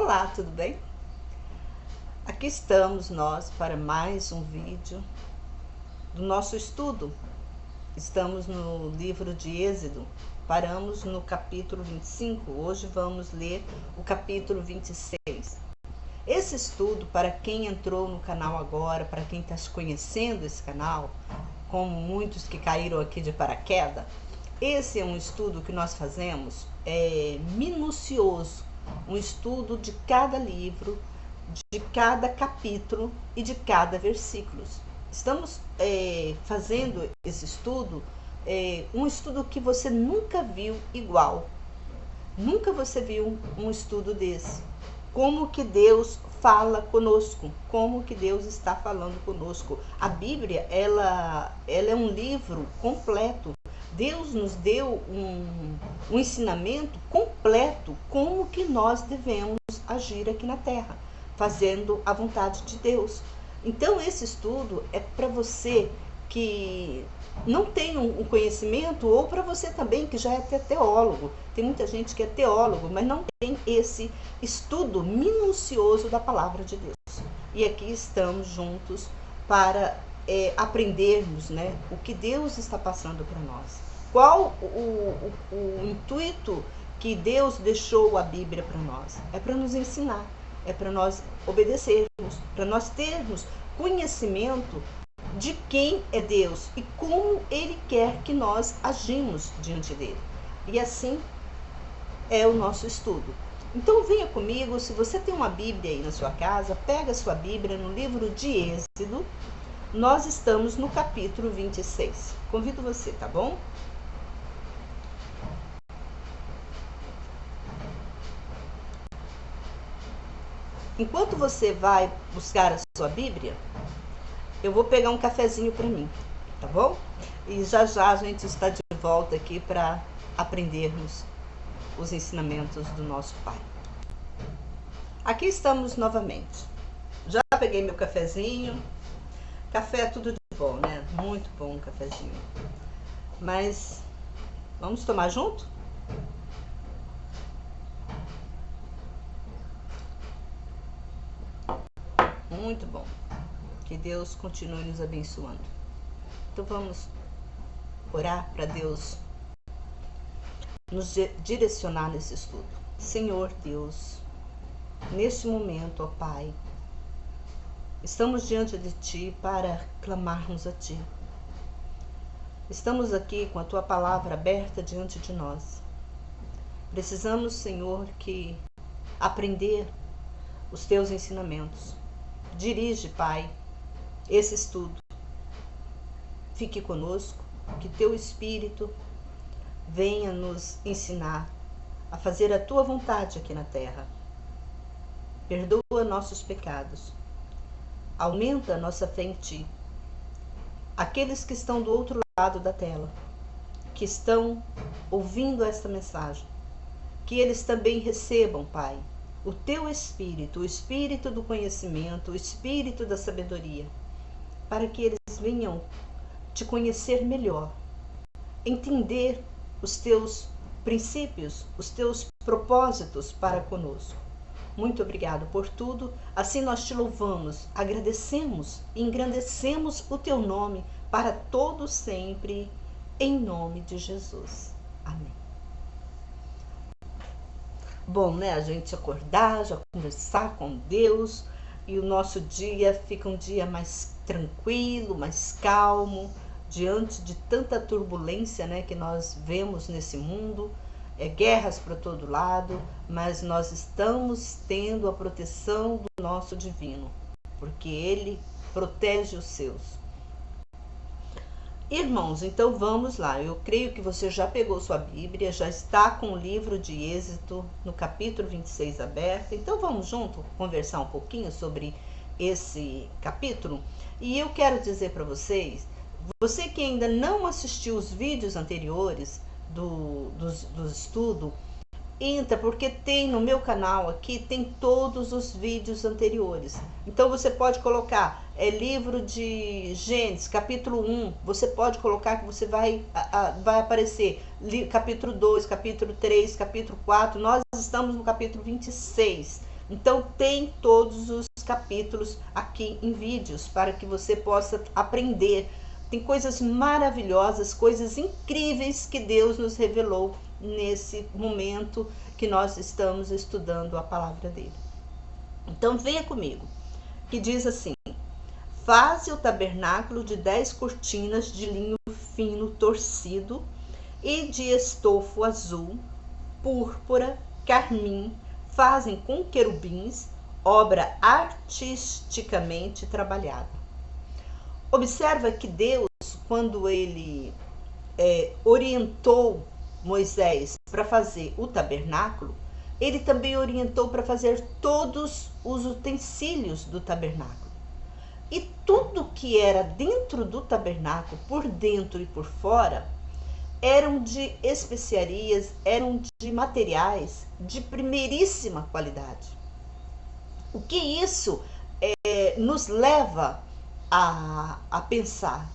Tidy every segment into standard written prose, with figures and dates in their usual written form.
Olá, tudo bem? Aqui estamos nós para mais um vídeo do nosso estudo. Estamos no livro de Êxodo, paramos no capítulo 25, hoje vamos ler o capítulo 26. Esse estudo, para quem entrou no canal agora, para quem está conhecendo esse canal, como muitos que caíram aqui de paraquedas, esse é um estudo que nós fazemos minucioso, um estudo de cada livro, de cada capítulo e de cada versículo. Estamos fazendo esse estudo, um estudo que você nunca viu igual. Nunca você viu um estudo desse. Como que Deus fala conosco, como que Deus está falando conosco. A Bíblia, ela é um livro completo. Deus nos deu um ensinamento completo como que nós devemos agir aqui na Terra, fazendo a vontade de Deus. Então esse estudo é para você que não tem um conhecimento, ou para você também que já é até teólogo. Tem muita gente que é teólogo, mas não tem esse estudo minucioso da palavra de Deus. E aqui estamos juntos para aprendermos, né, o que Deus está passando para nós. Qual o intuito que Deus deixou a Bíblia para nós? É para nos ensinar, é para nós obedecermos, para nós termos conhecimento de quem é Deus e como Ele quer que nós agimos diante dele. E assim é o nosso estudo. Então venha comigo, se você tem uma Bíblia aí na sua casa, pega a sua Bíblia no livro de Êxodo. Nós estamos no capítulo 26. Convido você, tá bom? Enquanto você vai buscar a sua Bíblia, eu vou pegar um cafezinho para mim, tá bom? E já já a gente está de volta aqui para aprendermos os ensinamentos do nosso Pai. Aqui estamos novamente. Já peguei meu cafezinho. Café é tudo de bom, né? Muito bom um cafezinho. Mas vamos tomar junto? Muito bom. Que Deus continue nos abençoando. Então vamos orar para Deus nos direcionar nesse estudo. Senhor Deus, neste momento, ó Pai, estamos diante de Ti para clamarmos a Ti. Estamos aqui com a Tua palavra aberta diante de nós. Precisamos, Senhor, que aprender os Teus ensinamentos. Dirige, Pai, esse estudo. Fique conosco, que Teu Espírito venha nos ensinar a fazer a Tua vontade aqui na terra. Perdoa nossos pecados. Aumenta a nossa fé em Ti. Aqueles que estão do outro lado da tela, que estão ouvindo esta mensagem, que eles também recebam, Pai, o Teu Espírito, o Espírito do conhecimento, o Espírito da sabedoria, para que eles venham Te conhecer melhor, entender os Teus princípios, os Teus propósitos para conosco. Muito obrigado por tudo. Assim nós Te louvamos, agradecemos e engrandecemos o Teu nome para todo sempre, em nome de Jesus. Amém. Bom, né? A gente acordar, já conversar com Deus e o nosso dia fica um dia mais tranquilo, mais calmo, diante de tanta turbulência, né, que nós vemos nesse mundo. Guerras para todo lado, mas nós estamos tendo a proteção do nosso divino, porque Ele protege os seus. Irmãos, então vamos lá. Eu creio que você já pegou sua Bíblia, já está com o livro de Êxodo no capítulo 26 aberto. Então vamos junto conversar um pouquinho sobre esse capítulo. E eu quero dizer para vocês, você que ainda não assistiu os vídeos anteriores do estudo, entra, porque tem no meu canal aqui, tem todos os vídeos anteriores. Então você pode colocar livro de Gênesis, capítulo 1, você pode colocar que você vai aparecer capítulo 2, capítulo 3, capítulo 4, nós estamos no capítulo 26. Então tem todos os capítulos aqui em vídeos para que você possa aprender. Tem coisas maravilhosas, coisas incríveis que Deus nos revelou nesse momento que nós estamos estudando a palavra dele. Então venha comigo, que diz assim: faze o tabernáculo de 10 cortinas de linho fino torcido e de estofo azul, púrpura, carmim, fazem com querubins, obra artisticamente trabalhada. Observa que Deus, quando ele orientou Moisés para fazer o tabernáculo, ele também orientou para fazer todos os utensílios do tabernáculo. E tudo que era dentro do tabernáculo, por dentro e por fora, eram de especiarias, eram de materiais de primeiríssima qualidade. O que isso nos leva a pensar?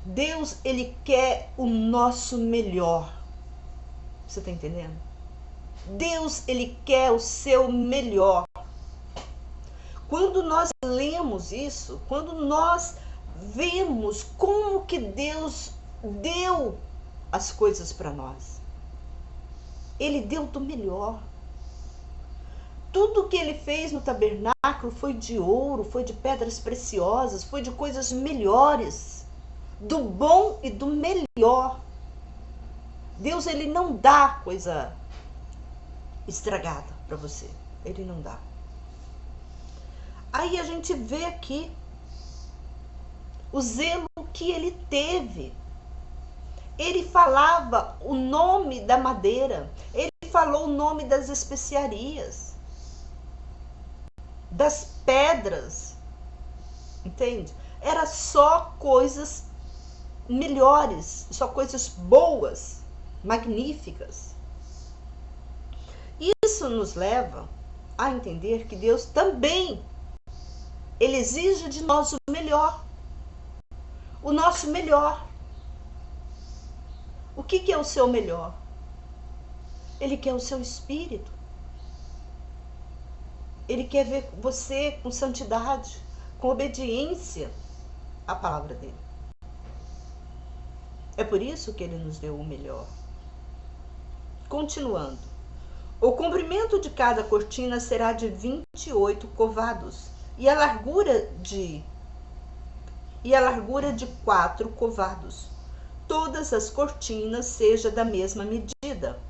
Deus, ele quer o nosso melhor. Você está entendendo? Deus, ele quer o seu melhor. Quando nós lemos isso, quando nós vemos como que Deus deu as coisas para nós, ele deu do melhor. Tudo que ele fez no tabernáculo foi de ouro, foi de pedras preciosas, foi de coisas melhores, do bom e do melhor. Deus, ele não dá coisa estragada para você, ele não dá. Aí a gente vê aqui o zelo que ele teve. Ele falava o nome da madeira, ele falou o nome das especiarias, das pedras, entende? Era só coisas melhores, só coisas boas, magníficas. Isso nos leva a entender que Deus também, ele exige de nós o melhor, o nosso melhor. O que é o seu melhor? Ele quer o seu espírito. Ele quer ver você com santidade, com obediência à palavra dele. É por isso que ele nos deu o melhor. Continuando. O comprimento de cada cortina será de 28 covados e a largura de 4 covados. Todas as cortinas sejam da mesma medida.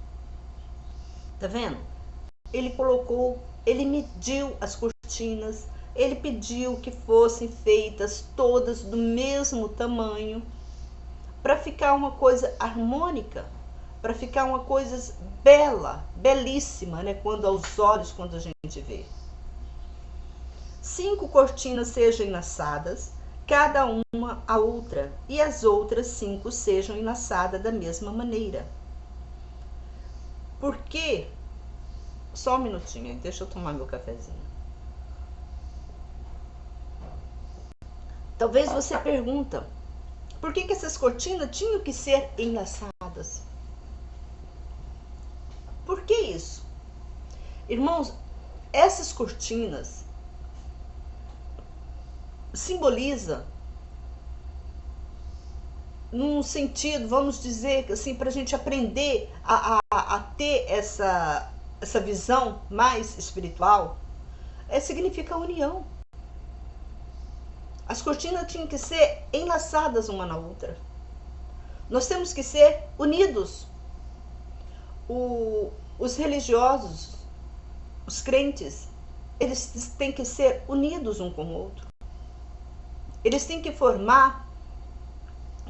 Tá vendo? Ele mediu as cortinas, ele pediu que fossem feitas todas do mesmo tamanho, para ficar uma coisa harmônica, para ficar uma coisa bela, belíssima, né? Quando a gente vê. 5 cortinas sejam enlaçadas, cada uma a outra, e as outras 5 sejam enlaçadas da mesma maneira. Por quê? Só um minutinho, deixa eu tomar meu cafezinho. Talvez você pergunta, por que essas cortinas tinham que ser enlaçadas? Por que isso? Irmãos, essas cortinas simboliza num sentido, vamos dizer assim, para a gente aprender a ter essa visão mais espiritual, significa união. As cortinas tinham que ser enlaçadas uma na outra. Nós temos que ser unidos. Os religiosos, os crentes, eles têm que ser unidos um com o outro. Eles têm que formar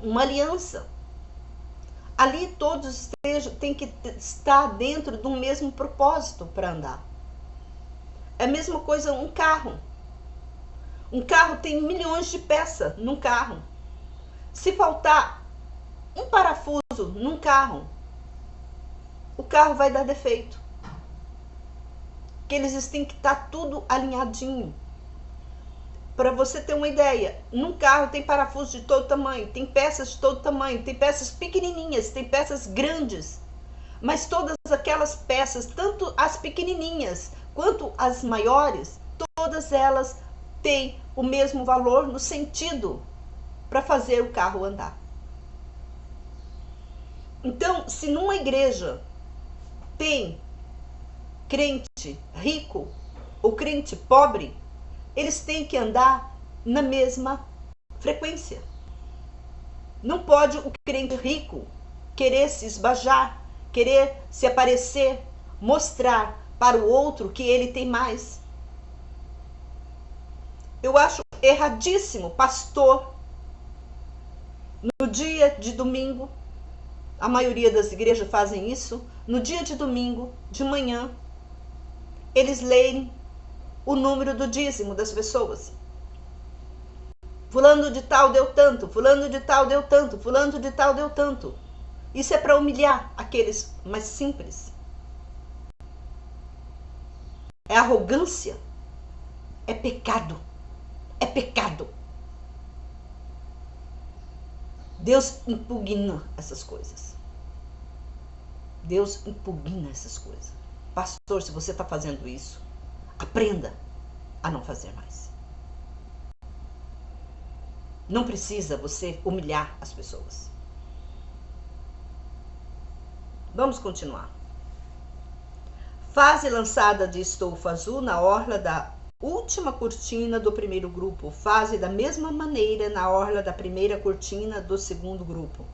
uma aliança. Ali todos têm que estar dentro de um mesmo propósito para andar. É a mesma coisa um carro. Um carro tem milhões de peças num carro. Se faltar um parafuso num carro, o carro vai dar defeito. Porque eles têm que estar tudo alinhadinho. Para você ter uma ideia, num carro tem parafuso de todo tamanho, tem peças de todo tamanho, tem peças pequenininhas, tem peças grandes. Mas todas aquelas peças, tanto as pequenininhas quanto as maiores, todas elas têm o mesmo valor no sentido para fazer o carro andar. Então, se numa igreja tem crente rico ou crente pobre, eles têm que andar na mesma frequência. Não pode o crente rico querer se esbajar, querer se aparecer, mostrar para o outro que ele tem mais. Eu acho erradíssimo pastor, no dia de domingo, a maioria das igrejas fazem isso, no dia de domingo, de manhã, eles leem o número do dízimo das pessoas. Fulano de tal deu tanto, fulano de tal deu tanto, fulano de tal deu tanto. Isso é para humilhar aqueles mais simples. É arrogância. É pecado. É pecado. Deus impugna essas coisas. Deus impugna essas coisas. Pastor, se você está fazendo isso, aprenda a não fazer mais. Não precisa você humilhar as pessoas. Vamos continuar. Fase lançada de estofa azul na orla da última cortina do primeiro grupo. Fase da mesma maneira na orla da primeira cortina do segundo grupo.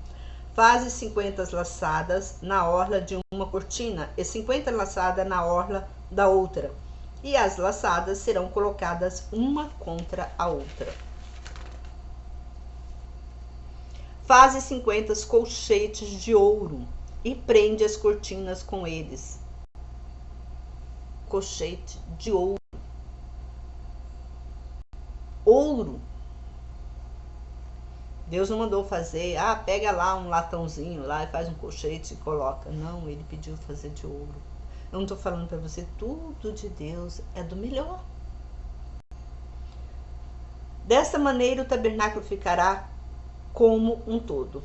Fase 50 laçadas na orla de uma cortina e 50 laçadas na orla da outra. E as laçadas serão colocadas uma contra a outra. Faz 50 colchetes de ouro e prende as cortinas com eles. Colchete de ouro. Ouro. Deus não mandou fazer, pega lá um latãozinho lá e faz um colchete e coloca. Não, ele pediu fazer de ouro. Eu não estou falando para você, tudo de Deus é do melhor. Dessa maneira o tabernáculo ficará como um todo.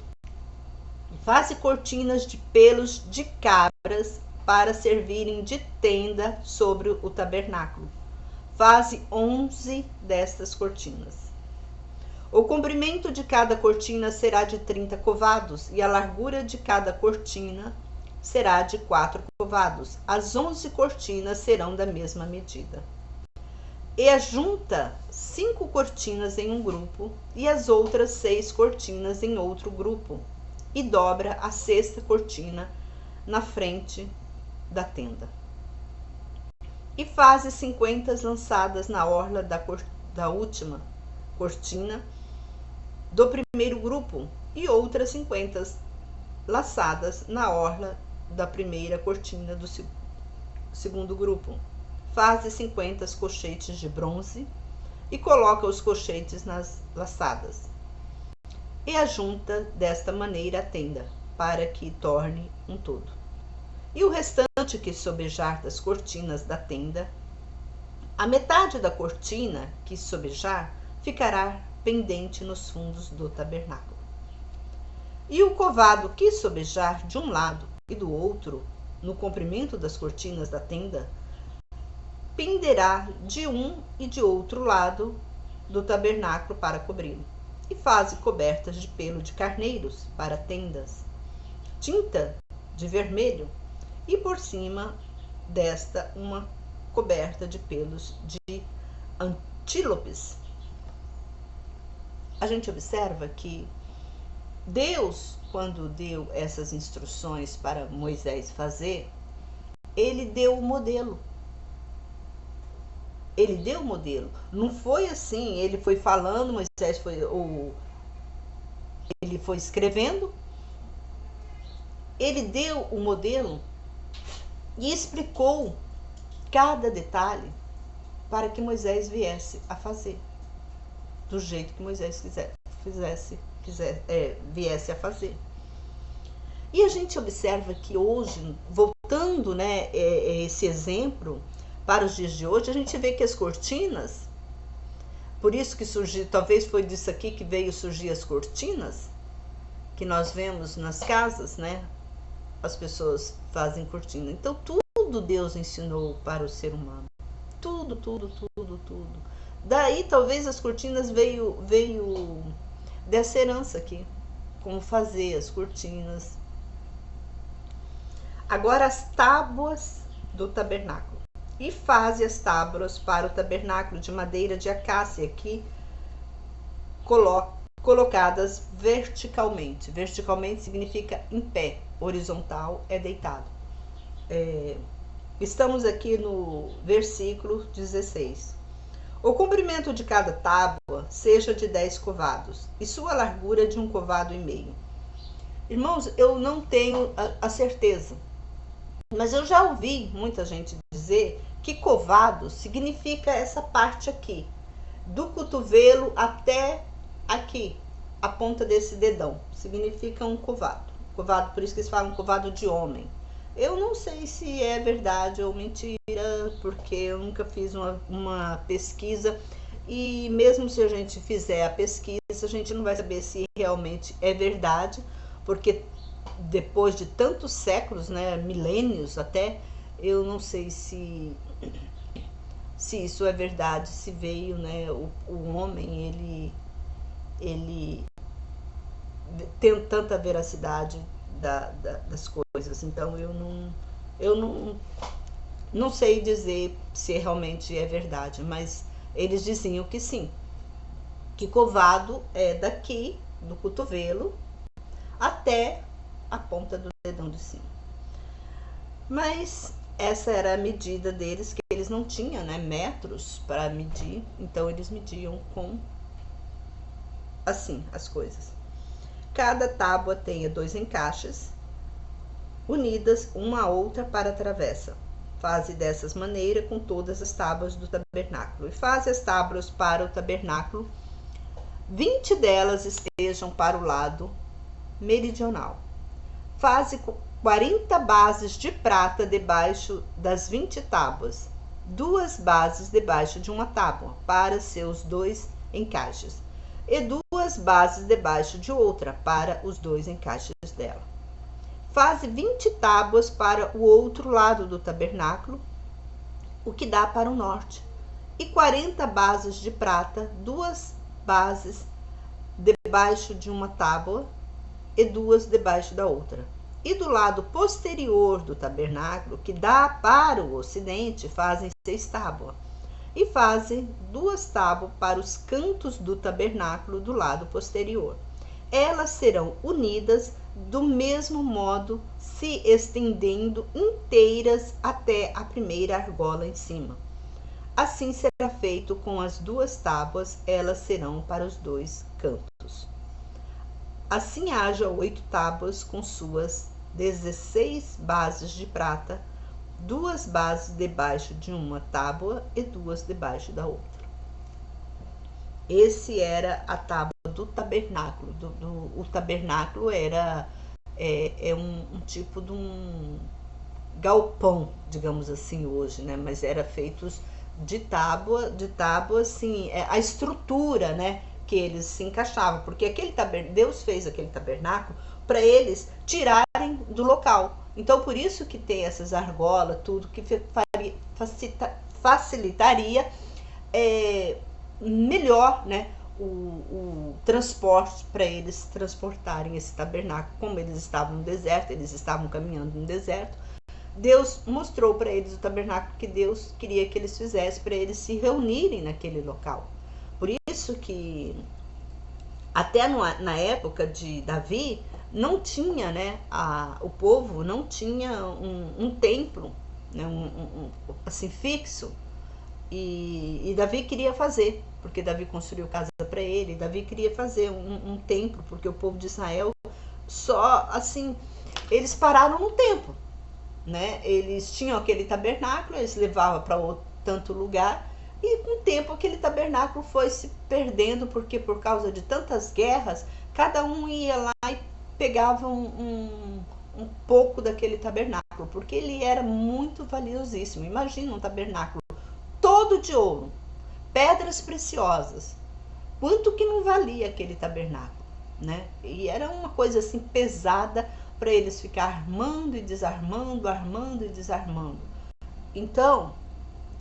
Faze cortinas de pelos de cabras para servirem de tenda sobre o tabernáculo. Faze 11 destas cortinas. O comprimento de cada cortina será de 30 covados e a largura de cada cortina será de 4 covados. As 11 cortinas serão da mesma medida. E ajunta 5 cortinas em um grupo e as outras 6 cortinas em outro grupo, e dobra a 6ª cortina na frente da tenda. E faze 50 lançadas na orla da última cortina do primeiro grupo e outras 50 laçadas na orla da primeira cortina do segundo grupo. Faze 50 colchetes de bronze e coloca os colchetes nas laçadas. E ajunta desta maneira a tenda, para que torne um todo. E o restante que sobejar das cortinas da tenda, a metade da cortina que sobejar ficará pendente nos fundos do tabernáculo. E o covado que sobejar de um lado e do outro, no comprimento das cortinas da tenda, penderá de um e de outro lado do tabernáculo para cobri-lo. E faze cobertas de pelo de carneiros para tendas, tinta de vermelho, e por cima desta uma coberta de pelos de antílopes. A gente observa que Deus, quando deu essas instruções para Moisés fazer, ele deu o modelo. Ele deu o modelo. Não foi assim, ele foi falando, Moisés ele foi escrevendo, ele deu o modelo e explicou cada detalhe para que Moisés viesse a fazer do jeito que Moisés viesse a fazer. E a gente observa que hoje, voltando, esse exemplo para os dias de hoje, a gente vê que as cortinas, por isso que surgiu, talvez foi disso aqui que veio surgir as cortinas, que nós vemos nas casas, as pessoas fazem cortina. Então tudo Deus ensinou para o ser humano. Tudo. Daí talvez as cortinas veio dessa herança aqui. Como fazer as cortinas. Agora as tábuas do tabernáculo. E faze as tábuas para o tabernáculo de madeira de acácia, que colocadas verticalmente. Verticalmente significa em pé, horizontal é deitado. Estamos aqui no versículo 16. O comprimento de cada tábua seja de 10 covados, e sua largura de 1,5 covado. Irmãos, eu não tenho a certeza, mas eu já ouvi muita gente dizer que covado significa essa parte aqui, do cotovelo até aqui, a ponta desse dedão, significa um covado. Covado, por isso que eles falam covado de homem. Eu não sei se é verdade ou mentira, porque eu nunca fiz uma pesquisa, e mesmo se a gente fizer a pesquisa, a gente não vai saber se realmente é verdade, porque depois de tantos séculos, né, milênios até, eu não sei se isso é verdade, se veio, né, o homem, ele tem tanta veracidade das coisas. Então eu não sei dizer se realmente é verdade, mas eles diziam que sim, que covado é daqui do cotovelo até a ponta do dedão de cima. Mas essa era a medida deles, que eles não tinham, né, metros para medir, então eles mediam com assim as coisas. Cada tábua tenha 2 encaixes unidas uma a outra para a travessa. Faze dessas maneiras com todas as tábuas do tabernáculo. E faze as tábuas para o tabernáculo, 20 delas estejam para o lado meridional. Faze 40 bases de prata debaixo das 20 tábuas, 2 bases debaixo de uma tábua, para seus 2 encaixes, e 2 bases debaixo de outra, para os 2 encaixes dela. Faze 20 tábuas para o outro lado do tabernáculo, o que dá para o norte, e 40 bases de prata, 2 bases debaixo de uma tábua e 2 debaixo da outra. E do lado posterior do tabernáculo, que dá para o ocidente, fazem 6 tábuas. E fazem 2 tábuas para os cantos do tabernáculo do lado posterior. Elas serão unidas do mesmo modo, se estendendo inteiras até a primeira argola em cima. Assim será feito com as 2 tábuas, elas serão para os 2 cantos. Assim haja 8 tábuas com suas 16 bases de prata, 2 bases debaixo de uma tábua e 2 debaixo da outra. Esse era a tábua do tabernáculo. O tabernáculo era um tipo de um galpão, digamos assim, hoje, né? Mas era feito de tábua assim, a estrutura, né? Que eles se encaixavam, porque Deus fez aquele tabernáculo para eles tirarem do local. Então, por isso que tem essas argolas, tudo que facilitaria melhor, né, o transporte, para eles transportarem esse tabernáculo. Como eles estavam no deserto, eles estavam caminhando no deserto, Deus mostrou para eles o tabernáculo que Deus queria que eles fizessem, para eles se reunirem naquele local. Por isso que até na época de Davi não tinha, né, o povo não tinha um templo, né, assim, fixo, e Davi queria fazer, porque Davi construiu casa para ele. Davi queria fazer um templo, porque o povo de Israel só assim, eles pararam no templo, né? Eles tinham aquele tabernáculo, eles levavam para tanto lugar, e com o tempo aquele tabernáculo foi se perdendo, porque por causa de tantas guerras, cada um ia lá e pegava um pouco daquele tabernáculo, porque ele era muito valiosíssimo. Imagina um tabernáculo todo de ouro, pedras preciosas, quanto que não valia aquele tabernáculo, né? E era uma coisa assim pesada, para eles ficar armando e desarmando, armando e desarmando. Então,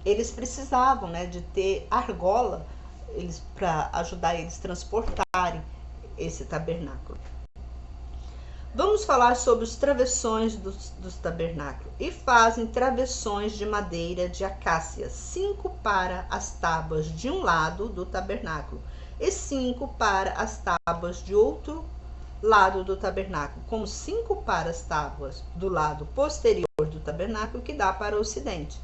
eles precisavam, né, de ter argola para ajudar eles a transportarem esse tabernáculo. Vamos falar sobre os travessões dos tabernáculos. E fazem travessões de madeira de acácia, 5 para as tábuas de um lado do tabernáculo e 5 para as tábuas de outro lado do tabernáculo, como 5 para as tábuas do lado posterior do tabernáculo que dá para o ocidente.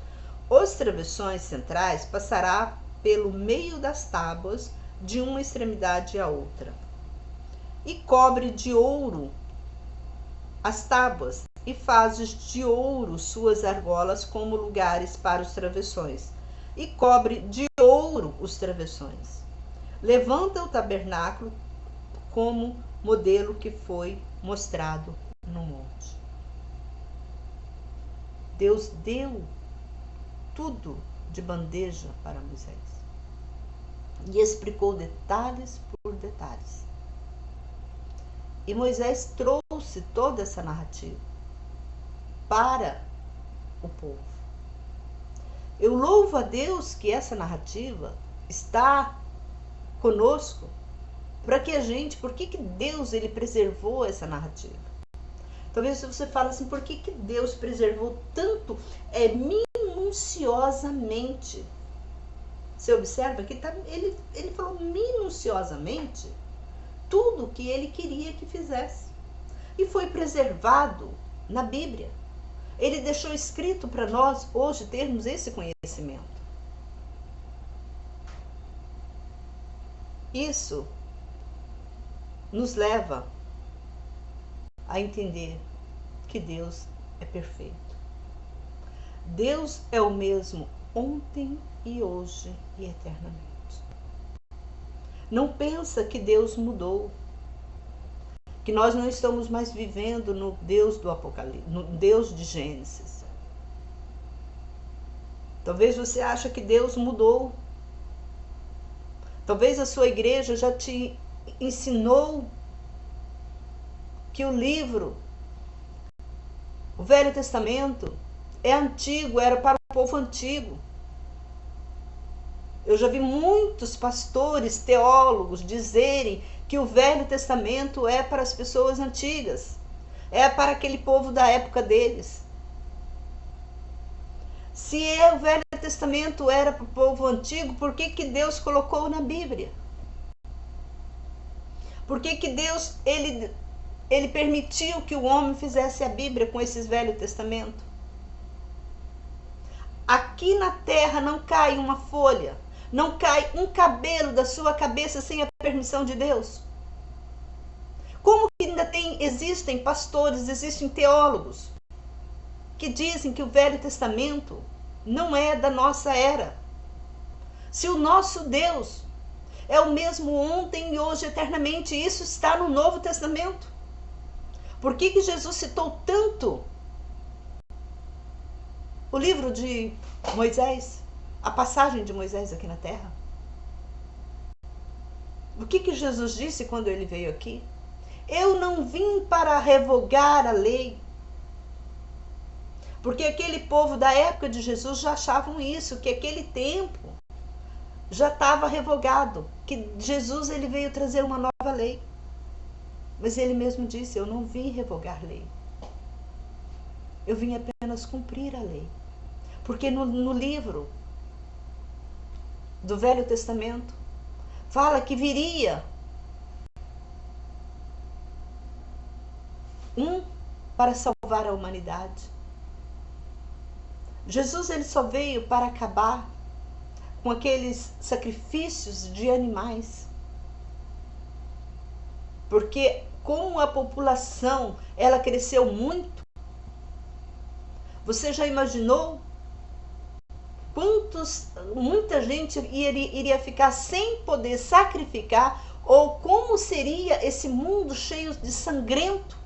Os travessões centrais passará pelo meio das tábuas de uma extremidade à outra. E cobre de ouro as tábuas e fazes de ouro suas argolas como lugares para os travessões. E cobre de ouro os travessões. Levanta o tabernáculo como modelo que foi mostrado no monte. Deus deu tudo de bandeja para Moisés e explicou detalhes por detalhes. E Moisés trouxe toda essa narrativa para o povo. Eu louvo a Deus que essa narrativa está conosco, para que a gente, por que Deus ele preservou essa narrativa? Talvez você fale assim, por que Deus preservou tanto, minuciosamente? Você observa que ele falou minuciosamente tudo que ele queria que fizesse. E foi preservado na Bíblia. Ele deixou escrito para nós hoje termos esse conhecimento. Isso nos leva a entender que Deus é perfeito. Deus é o mesmo ontem e hoje e eternamente. Não pensa que Deus mudou, que nós não estamos mais vivendo no Deus do Apocalipse, no Deus de Gênesis. Talvez você ache que Deus mudou. Talvez a sua igreja já te ensinou que o livro, o Velho Testamento, é antigo, era para o povo antigo. Eu já vi muitos pastores, teólogos dizerem que o Velho Testamento é para as pessoas antigas, é para aquele povo da época deles. Se o Velho Testamento era para o povo antigo, por que Deus colocou na Bíblia? Por que Deus ele permitiu que o homem fizesse a Bíblia com esse Velho Testamento? Aqui na terra não cai uma folha, não cai um cabelo da sua cabeça sem a permissão de Deus. Como que ainda existem pastores, existem teólogos que dizem que o Velho Testamento não é da nossa era? Se o nosso Deus é o mesmo ontem e hoje eternamente, isso está no Novo Testamento. Por que Jesus citou tanto o livro de Moisés, a passagem de Moisés aqui na terra? O que Jesus disse quando ele veio aqui? Eu não vim para revogar a lei. Porque aquele povo da época de Jesus já achavam isso, que aquele tempo já estava revogado, que Jesus ele veio trazer uma nova lei. Mas ele mesmo disse, eu não vim revogar a lei. Eu vim apenas cumprir a lei. Porque no livro do Velho Testamento fala que viria um para salvar a humanidade. Jesus ele só veio para acabar com aqueles sacrifícios de animais. Porque como a população ela cresceu muito, você já imaginou muita gente iria ficar sem poder sacrificar, ou como seria esse mundo cheio de sangrento,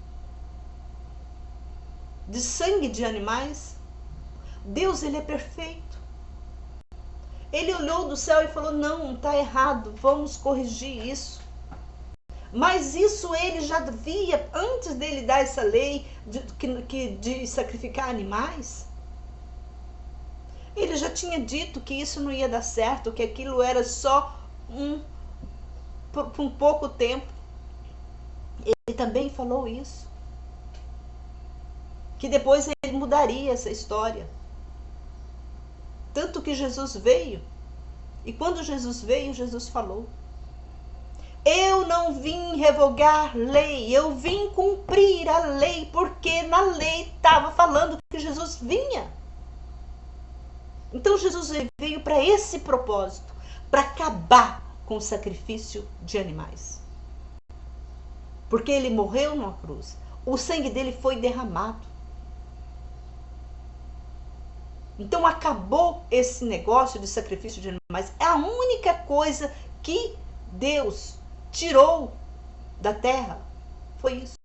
de sangue de animais? Deus ele é perfeito. Ele olhou do céu e falou, não, está errado, vamos corrigir isso. Mas isso ele já via, antes dele dar essa lei de sacrificar animais. Ele já tinha dito que isso não ia dar certo, que aquilo era só por um pouco tempo. Ele também falou isso. Que depois ele mudaria essa história. Tanto que Jesus veio. E quando Jesus veio, Jesus falou: eu não vim revogar lei, eu vim cumprir a lei, porque na lei estava falando que Jesus vinha. Então Jesus veio para esse propósito, para acabar com o sacrifício de animais. Porque ele morreu numa cruz, o sangue dele foi derramado. Então acabou esse negócio de sacrifício de animais. É a única coisa que Deus tirou da terra. Foi isso.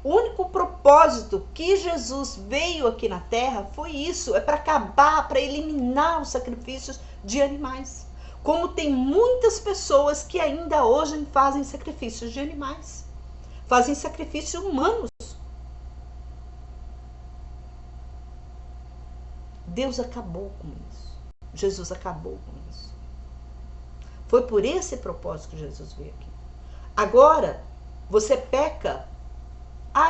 O único propósito que Jesus veio aqui na terra foi isso. É para acabar, para eliminar os sacrifícios de animais. Como tem muitas pessoas que ainda hoje fazem sacrifícios de animais. Fazem sacrifícios humanos. Deus acabou com isso. Jesus acabou com isso. Foi por esse propósito que Jesus veio aqui. Agora, você peca.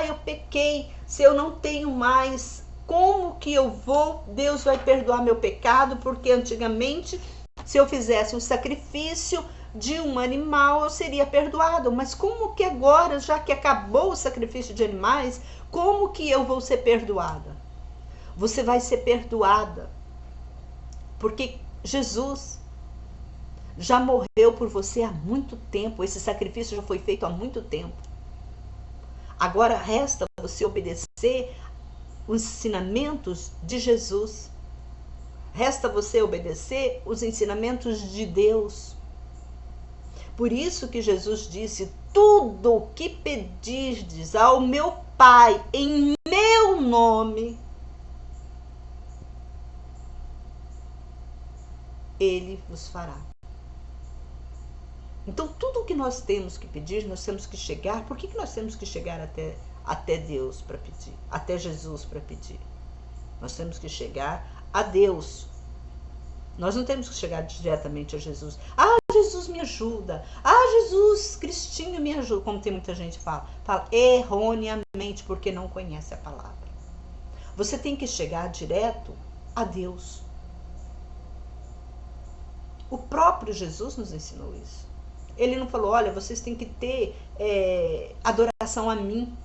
Eu pequei. Se eu não tenho mais, como que eu vou? Deus vai perdoar meu pecado? Porque antigamente, se eu fizesse um sacrifício de um animal, eu seria perdoado. Mas como que agora, já que acabou o sacrifício de animais, como que eu vou ser perdoada? Você vai ser perdoada, porque Jesus já morreu por você há muito tempo. Esse sacrifício já foi feito há muito tempo. Agora resta você obedecer os ensinamentos de Jesus. Resta você obedecer os ensinamentos de Deus. Por isso que Jesus disse: tudo o que pedirdes ao meu Pai em meu nome, Ele vos fará. Então, tudo o que nós temos que pedir, nós temos que chegar. Por que nós temos que chegar até Deus para pedir? Até Jesus para pedir? Nós temos que chegar a Deus. Nós não temos que chegar diretamente a Jesus. Jesus me ajuda. Jesus, Cristinho me ajuda. Como tem muita gente que fala erroneamente, porque não conhece a palavra. Você tem que chegar direto a Deus. O próprio Jesus nos ensinou isso. Ele não falou: olha, vocês têm que ter adoração a mim.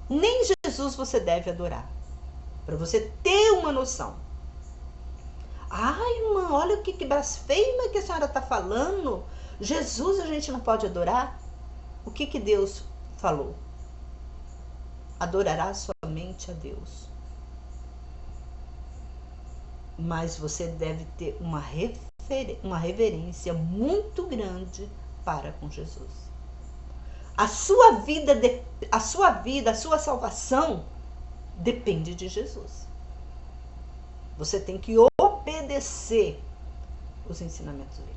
Nem Jesus você deve adorar. Para você ter uma noção. Irmã, olha o que blasfema que a senhora está falando. Jesus a gente não pode adorar? O que Deus falou? Adorará somente a Deus. Mas você deve ter uma reverência muito grande para com Jesus. A sua vida, a sua salvação depende de Jesus. Você tem que obedecer os ensinamentos dele.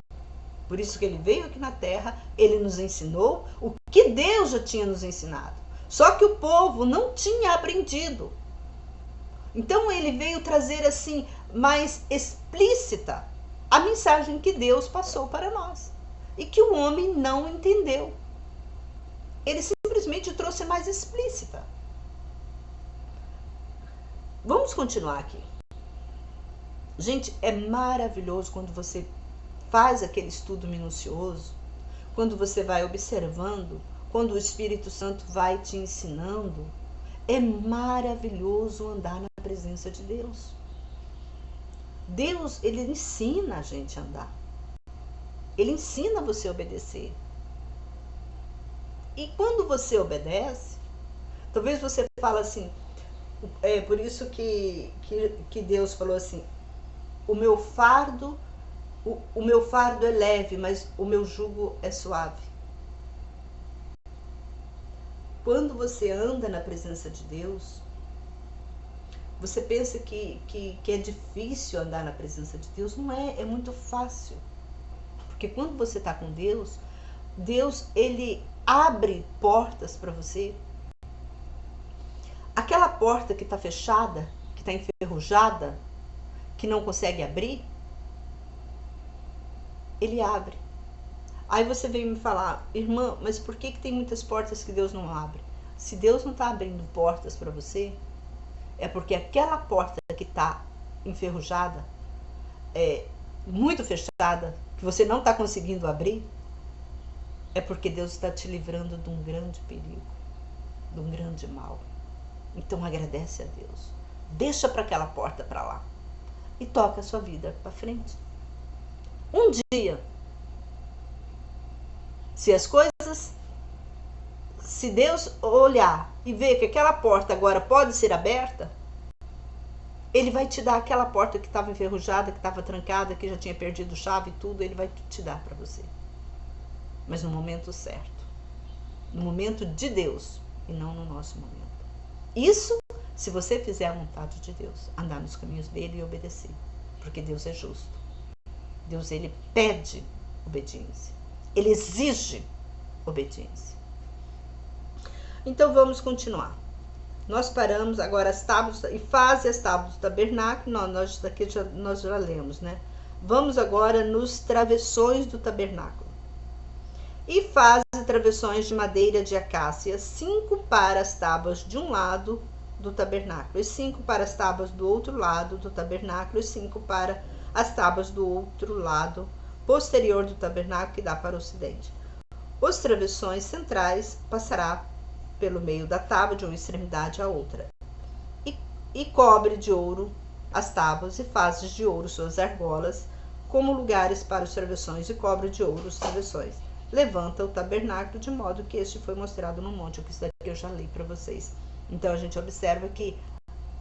Por isso que ele veio aqui na terra, ele nos ensinou o que Deus já tinha nos ensinado. Só que o povo não tinha aprendido. Então ele veio trazer assim, mais explícita, a mensagem que Deus passou para nós. E que o homem não entendeu. Ele simplesmente trouxe mais explícita. Vamos continuar aqui. Gente, é maravilhoso quando você faz aquele estudo minucioso, quando você vai observando, quando o Espírito Santo vai te ensinando. É maravilhoso andar na presença de Deus. Deus, ele ensina a gente a andar. Ele ensina você a obedecer. E quando você obedece, talvez você fala assim, por isso que Deus falou assim: o meu fardo é leve, mas o meu jugo é suave. Quando você anda na presença de Deus, você pensa que é difícil andar na presença de Deus. Não é, é muito fácil. Porque quando você está com Deus, Deus, ele abre portas para você. Aquela porta que está fechada, que está enferrujada, que não consegue abrir, ele abre. Aí você veio me falar, irmã, mas por que tem muitas portas que Deus não abre? Se Deus não está abrindo portas para você, é porque aquela porta que está enferrujada, muito fechada, que você não está conseguindo abrir, é porque Deus está te livrando de um grande perigo, de um grande mal. Então agradece a Deus. Deixa para aquela porta para lá e toca a sua vida para frente. Um dia, se Deus olhar e ver que aquela porta agora pode ser aberta, ele vai te dar aquela porta que estava enferrujada, que estava trancada, que já tinha perdido chave e tudo, ele vai te dar para você. Mas no momento certo. No momento de Deus e não no nosso momento. Isso se você fizer a vontade de Deus, andar nos caminhos dele e obedecer. Porque Deus é justo. Deus, ele pede obediência. Ele exige obediência. Então vamos continuar. Nós paramos agora as tábuas e faze as tábuas do tabernáculo. Nós já lemos, né? Vamos agora nos travessões do tabernáculo. E faz travessões de madeira de acácia, 5 para as tábuas de um lado do tabernáculo, e 5 para as tábuas do outro lado do tabernáculo, e 5 para as tábuas do outro lado posterior do tabernáculo, que dá para o ocidente. Os travessões centrais passará pelo meio da tábua de uma extremidade à outra, e cobre de ouro as tábuas e fazes de ouro suas argolas como lugares para os travessões, e cobre de ouro os travessões. Levanta o tabernáculo de modo que este foi mostrado no monte. Isso daqui eu já li para vocês. Então a gente observa que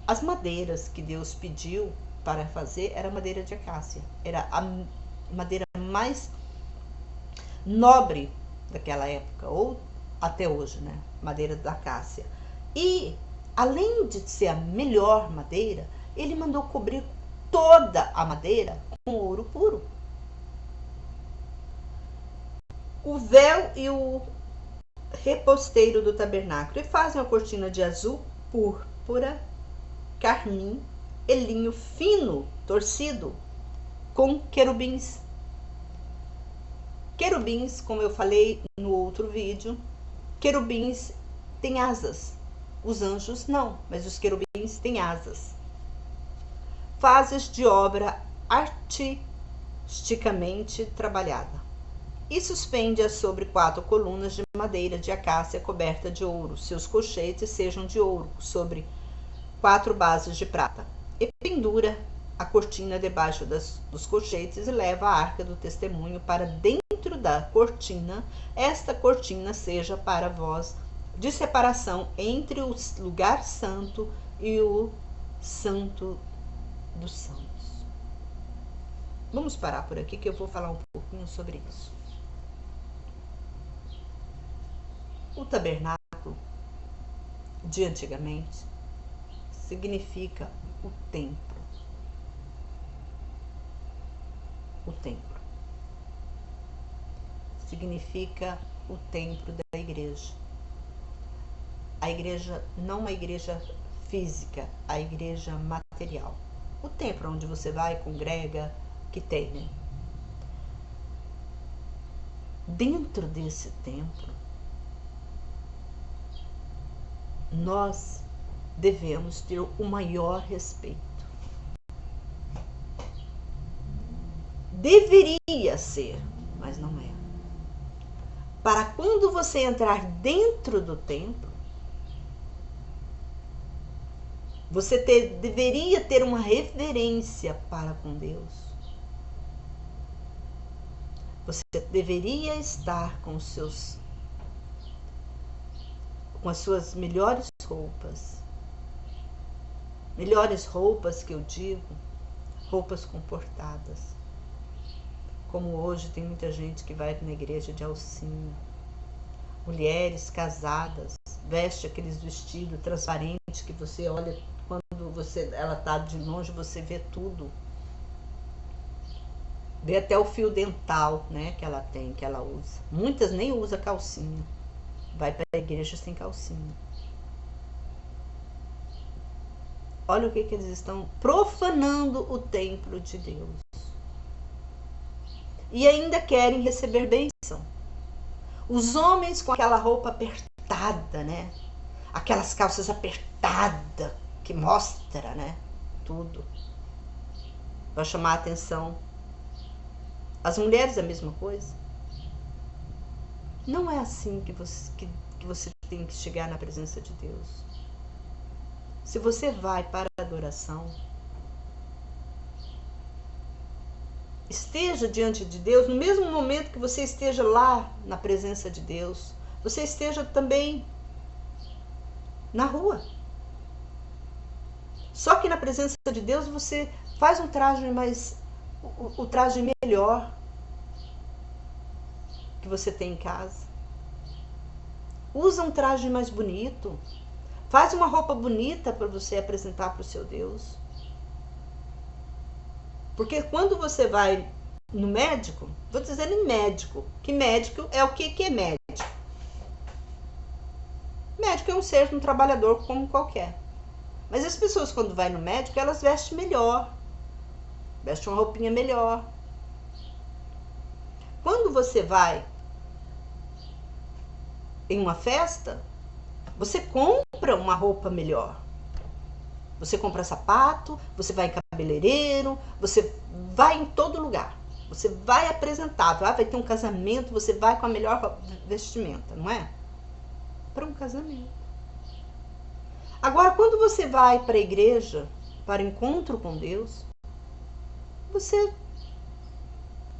as madeiras que Deus pediu para fazer era madeira de acácia. Era a madeira mais nobre daquela época, ou até hoje, né? Madeira da acácia. E além de ser a melhor madeira, ele mandou cobrir toda a madeira com ouro puro. O véu e o reposteiro do tabernáculo, e fazem a cortina de azul, púrpura, carmim e linho fino, torcido, com querubins. Querubins, como eu falei no outro vídeo, querubins têm asas. Os anjos não, mas os querubins têm asas. Fases de obra artisticamente trabalhada. E suspende-a sobre 4 colunas de madeira de acácia coberta de ouro. Seus colchetes sejam de ouro, sobre 4 bases de prata. E pendura a cortina debaixo dos colchetes e leva a arca do testemunho para dentro da cortina. Esta cortina seja para voz de separação entre o lugar santo e o santo dos santos. Vamos parar por aqui que eu vou falar um pouquinho sobre isso. O tabernáculo de antigamente significa o templo. O templo significa o templo da igreja. A igreja, não uma igreja física, a igreja material. O templo onde você vai, congrega, que tem, né? Dentro desse templo, nós devemos ter o maior respeito. Deveria ser, mas não é. Para quando você entrar dentro do templo, você deveria ter uma reverência para com Deus. Você deveria estar com as suas melhores roupas. Melhores roupas que eu digo, roupas comportadas. Como hoje tem muita gente que vai na igreja de alcinha. Mulheres casadas, veste aqueles vestidos transparentes que você olha, quando ela está de longe, você vê tudo. Vê até o fio dental, né, que ela tem, que ela usa. Muitas nem usam calcinha. Vai para a igreja sem calcinha. Olha o que eles estão profanando o templo de Deus. E ainda querem receber bênção. Os homens com aquela roupa apertada, né? Aquelas calças apertadas que mostra, né? Tudo. Para chamar a atenção. As mulheres a mesma coisa. Não é assim que você tem que chegar na presença de Deus. Se você vai para a adoração, esteja diante de Deus, no mesmo momento que você esteja lá na presença de Deus, você esteja também na rua. Só que na presença de Deus você faz um traje mais, o traje melhor que você tem em casa. Usa um traje mais bonito. Faz uma roupa bonita para você apresentar para o seu Deus. Porque quando você vai no médico, vou dizer em médico, que médico é o que é médico? Médico é um trabalhador como qualquer. Mas as pessoas quando vai no médico, elas vestem melhor. Vestem uma roupinha melhor. Quando você vai em uma festa, você compra uma roupa melhor. Você compra sapato, você vai em cabeleireiro, você vai em todo lugar. Você vai apresentável. Vai ter um casamento, você vai com a melhor vestimenta, não é? Para um casamento. Agora, quando você vai para a igreja, para encontro com Deus,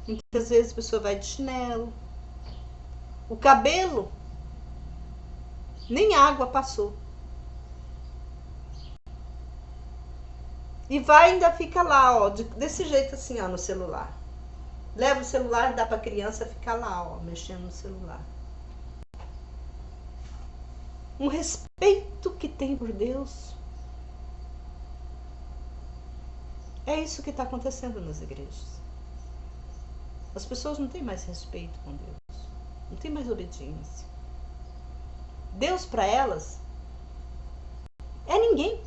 muitas vezes a pessoa vai de chinelo. O cabelo, nem água passou. E ainda fica lá, ó, desse jeito assim, ó, no celular. Leva o celular e dá para a criança ficar lá, ó, mexendo no celular. Um respeito que tem por Deus. É isso que está acontecendo nas igrejas. As pessoas não têm mais respeito com Deus. Não tem mais obediência. Deus para elas é ninguém.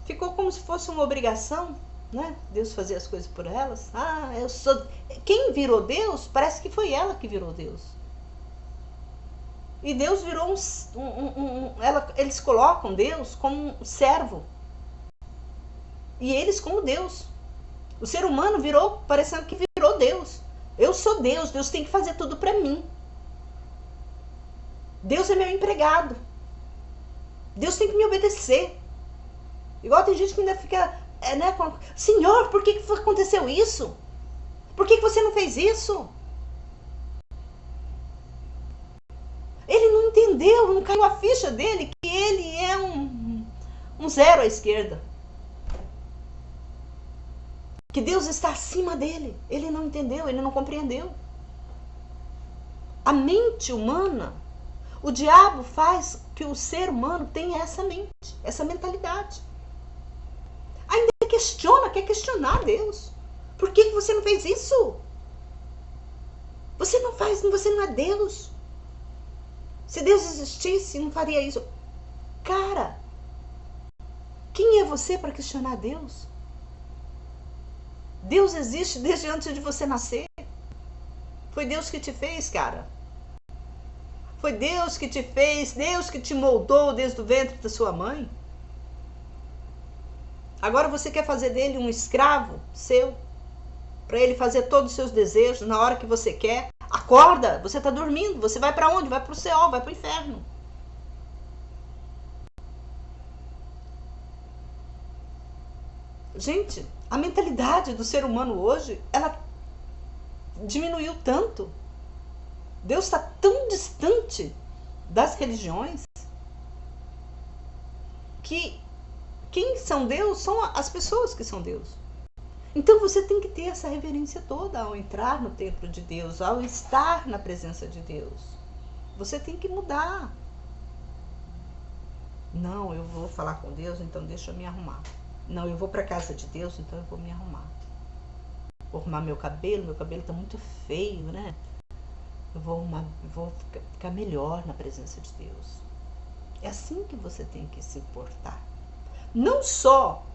Ficou como se fosse uma obrigação, né? Deus fazer as coisas por elas. Eu sou. Quem virou Deus, parece que foi ela que virou Deus. E Deus virou eles colocam Deus como um servo. E eles como Deus. O ser humano virou, parecendo que virou Deus. Eu sou Deus, Deus tem que fazer tudo para mim. Deus é meu empregado. Deus tem que me obedecer. Igual tem gente que ainda fica, né, Senhor, por que aconteceu isso? Por que você não fez isso? Ele não entendeu, não caiu a ficha dele que ele é um zero à esquerda. Que Deus está acima dele. Ele não entendeu, ele não compreendeu. A mente humana, o diabo faz que o ser humano tenha essa mente, essa mentalidade. Ainda quer questionar Deus. Por que você não fez isso? Você não é Deus. Se Deus existisse, não faria isso. Cara, quem é você para questionar Deus? Deus existe desde antes de você nascer. Foi Deus que te fez, cara. Foi Deus que te fez, Deus que te moldou desde o ventre da sua mãe. Agora você quer fazer dele um escravo seu, para ele fazer todos os seus desejos na hora que você quer. Acorda, você está dormindo, você vai para onde? Vai para o céu, vai para o inferno. Gente, a mentalidade do ser humano hoje, ela diminuiu tanto. Deus está tão distante das religiões que quem são Deus são as pessoas que são Deus. Então você tem que ter essa reverência toda ao entrar no templo de Deus, ao estar na presença de Deus. Você tem que mudar. Não, eu vou falar com Deus, então deixa eu me arrumar. Não, eu vou para a casa de Deus, então eu vou me arrumar. Vou arrumar meu cabelo está muito feio, né? Eu vou arrumar, vou ficar melhor na presença de Deus. É assim que você tem que se portar. Não só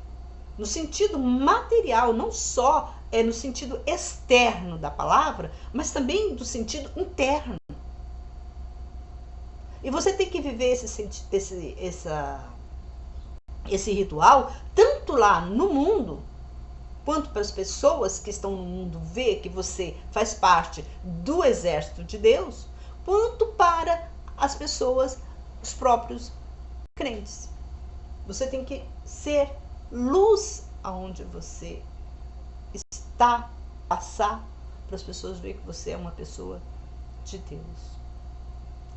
no sentido material, não só no sentido externo da palavra, mas também do sentido interno. E você tem que viver esse ritual tanto lá no mundo, quanto para as pessoas que estão no mundo ver que você faz parte do exército de Deus, quanto para as pessoas, os próprios crentes. Você tem que ser luz aonde você está, passar para as pessoas ver que você é uma pessoa de Deus,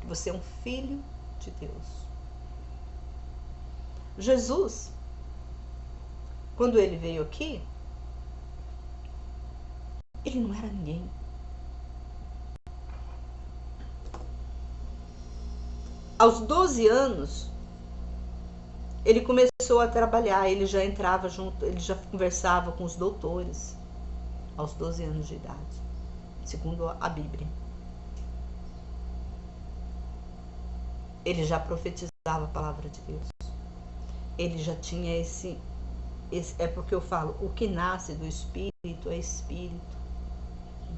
que você é um filho de Deus. Jesus, quando ele veio aqui, ele não era ninguém. Aos 12 anos, ele começou a trabalhar, ele já entrava junto, ele já conversava com os doutores, aos 12 anos de idade, segundo a Bíblia. Ele já profetizava a palavra de Deus. Ele já tinha esse é porque eu falo, o que nasce do Espírito é Espírito.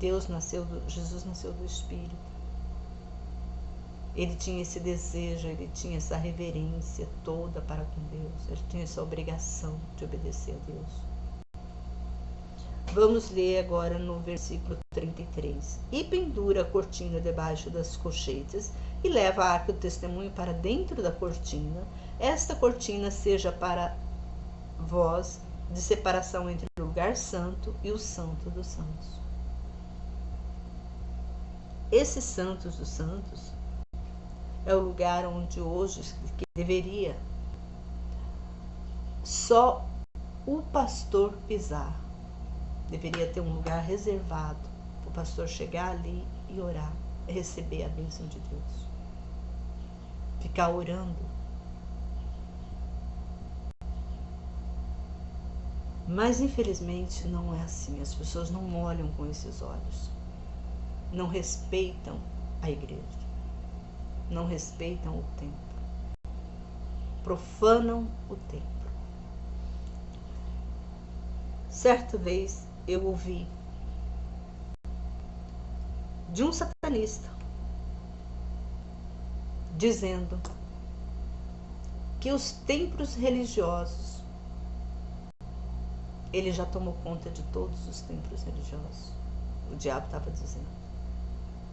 Jesus nasceu do Espírito. Ele tinha esse desejo, ele tinha essa reverência toda para com Deus. Ele tinha essa obrigação de obedecer a Deus. Vamos ler agora no versículo 33. E pendura a cortina debaixo das colchetes e leva a arca do testemunho para dentro da cortina. Esta cortina seja para vós de separação entre o lugar santo e o santo dos santos. Esses santos dos santos é o lugar onde hoje que deveria só o pastor pisar. Deveria ter um lugar reservado para o pastor chegar ali e orar, receber a bênção de Deus. Ficar orando. Mas infelizmente não é assim. As pessoas não olham com esses olhos. Não respeitam a igreja. Não respeitam o templo. Profanam o templo. Certa vez eu ouvi de um satanista dizendo que os templos religiosos, ele já tomou conta de todos os templos religiosos. O diabo estava dizendo.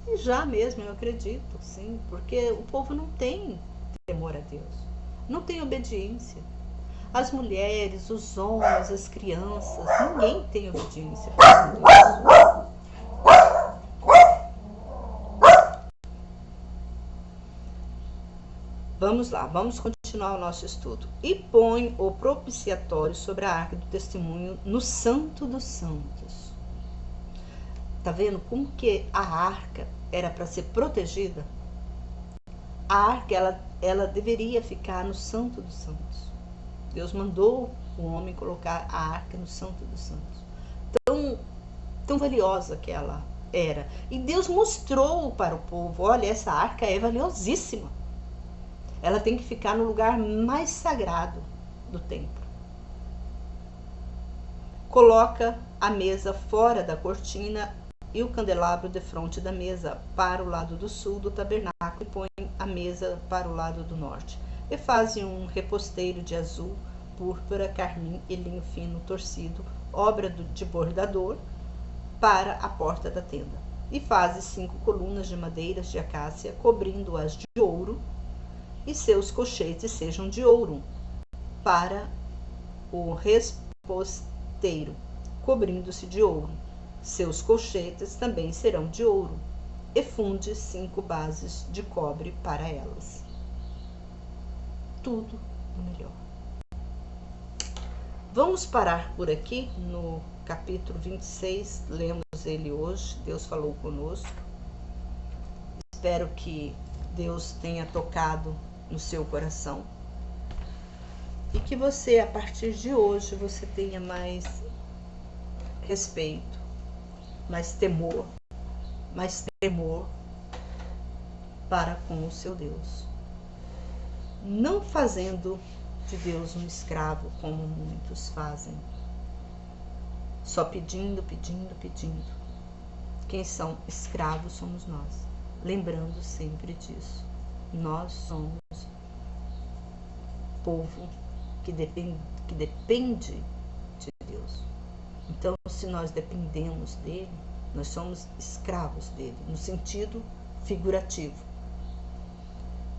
E já mesmo, eu acredito, sim, porque o povo não tem temor a Deus, não tem obediência. As mulheres, os homens, as crianças, ninguém tem obediência para Deus. Vamos lá, vamos continuar o nosso estudo. E põe o propiciatório sobre a arca do testemunho no Santo dos Santos. Tá vendo como que a arca era para ser protegida? A arca, ela deveria ficar no Santo dos Santos. Deus mandou o homem colocar a arca no Santo dos Santos. Tão valiosa que ela era. E Deus mostrou para o povo, olha, essa arca é valiosíssima. Ela tem que ficar no lugar mais sagrado do templo. Coloca a mesa fora da cortina e o candelabro defronte da mesa para o lado do sul do tabernáculo e põe a mesa para o lado do norte. E faz um reposteiro de azul, púrpura, carmim e linho fino torcido, obra de bordador, para a porta da tenda. E faz 5 colunas de madeiras de acácia, cobrindo-as de ouro, e seus cochetes sejam de ouro, para o reposteiro, cobrindo-se de ouro. Seus colchetes também serão de ouro, e funde 5 bases de cobre para elas. Tudo o melhor. Vamos parar por aqui no capítulo 26, lemos ele hoje, Deus falou conosco. Espero que Deus tenha tocado no seu coração. e que você, a partir de hoje, você tenha mais respeito, mais temor para com o seu Deus. Não fazendo de Deus um escravo, como muitos fazem. Só pedindo. Quem são escravos somos nós. Lembrando sempre disso. Nós somos povo que depende de Deus. Então, se nós dependemos dele, nós somos escravos dele, no sentido figurativo.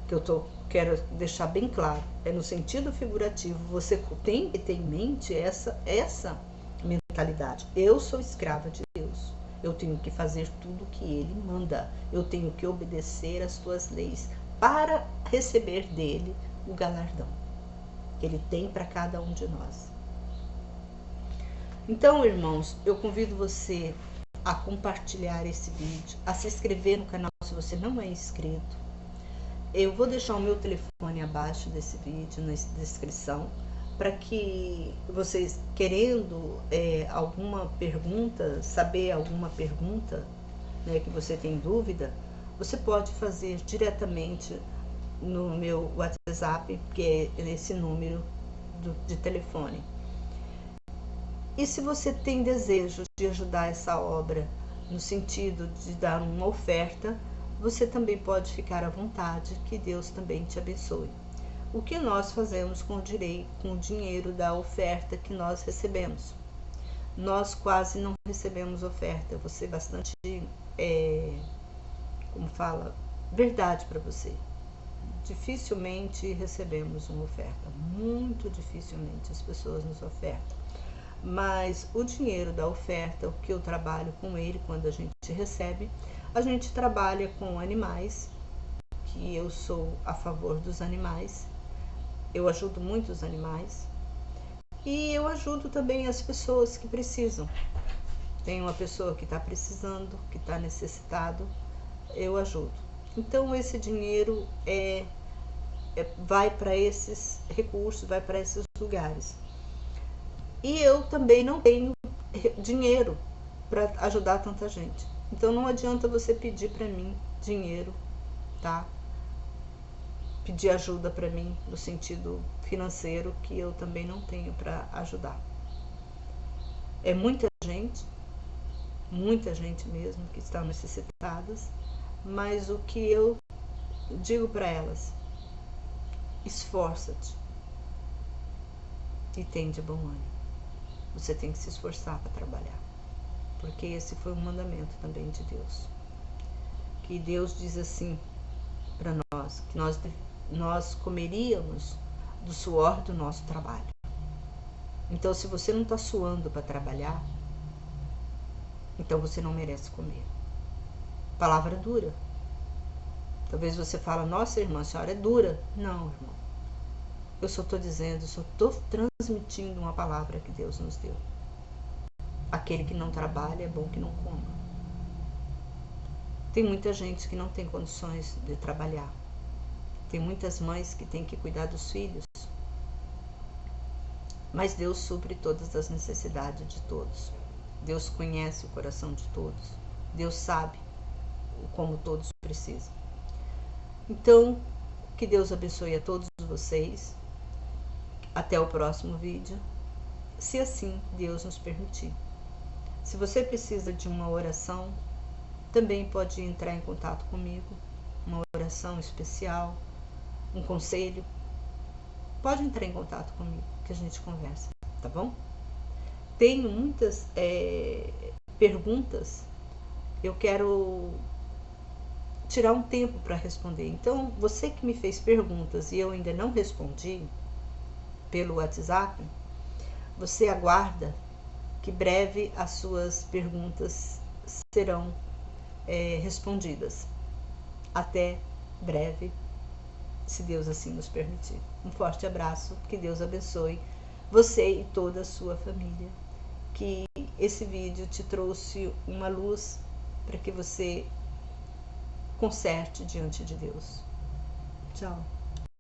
Que eu quero deixar bem claro, é no sentido figurativo. Você tem que ter em mente essa mentalidade. Eu sou escrava de Deus. Eu tenho que fazer tudo o que ele manda. Eu tenho que obedecer às suas leis para receber dele o galardão que ele tem para cada um de nós. Então, irmãos, eu convido você a compartilhar esse vídeo, a se inscrever no canal se você não é inscrito. Eu vou deixar o meu telefone abaixo desse vídeo, na descrição, para que vocês, querendo alguma pergunta, saber alguma pergunta, né, que você tem dúvida, você pode fazer diretamente no meu WhatsApp, que é esse número de telefone. E se você tem desejo de ajudar essa obra, no sentido de dar uma oferta, você também pode ficar à vontade, que Deus também te abençoe. O que nós fazemos com o dinheiro da oferta que nós recebemos? Nós quase não recebemos oferta. Vou ser bastante, verdade para você. Dificilmente recebemos uma oferta. Muito dificilmente as pessoas nos ofertam. Mas o dinheiro da oferta, o que eu trabalho com ele, quando a gente recebe, a gente trabalha com animais, que eu sou a favor dos animais. Eu ajudo muito os animais. E eu ajudo também as pessoas que precisam. Tem uma pessoa que está precisando, que está necessitado, eu ajudo. Então esse dinheiro vai para esses recursos, vai para esses lugares. E eu também não tenho dinheiro para ajudar tanta gente. Então não adianta você pedir para mim dinheiro, tá? Pedir ajuda para mim no sentido financeiro, que eu também não tenho para ajudar. É muita gente mesmo que está necessitadas, mas o que eu digo para elas: esforça-te e tem de bom ânimo. Você tem que se esforçar para trabalhar, porque esse foi um mandamento também de Deus, que Deus diz assim para nós, que nós comeríamos do suor do nosso trabalho. Então, se você não está suando para trabalhar, então você não merece comer. Palavra dura. Talvez você fale: nossa, irmã, a senhora é dura. Não, irmão. Eu só estou dizendo, só estou transmitindo uma palavra que Deus nos deu. Aquele que não trabalha é bom que não coma. Tem muita gente que não tem condições de trabalhar. Tem muitas mães que têm que cuidar dos filhos. Mas Deus supre todas as necessidades de todos. Deus conhece o coração de todos. Deus sabe como todos precisam. Então, que Deus abençoe a todos vocês. Até o próximo vídeo, se assim Deus nos permitir. Se você precisa de uma oração, também pode entrar em contato comigo. Uma oração especial, um conselho. Pode entrar em contato comigo, que a gente conversa, tá bom? Tenho muitas perguntas. Eu quero tirar um tempo para responder. Então, você que me fez perguntas e eu ainda não respondi pelo WhatsApp, você aguarda que breve as suas perguntas serão respondidas. Até breve, se Deus assim nos permitir. Um forte abraço, que Deus abençoe você e toda a sua família. Que esse vídeo te trouxe uma luz para que você conserte diante de Deus. Tchau.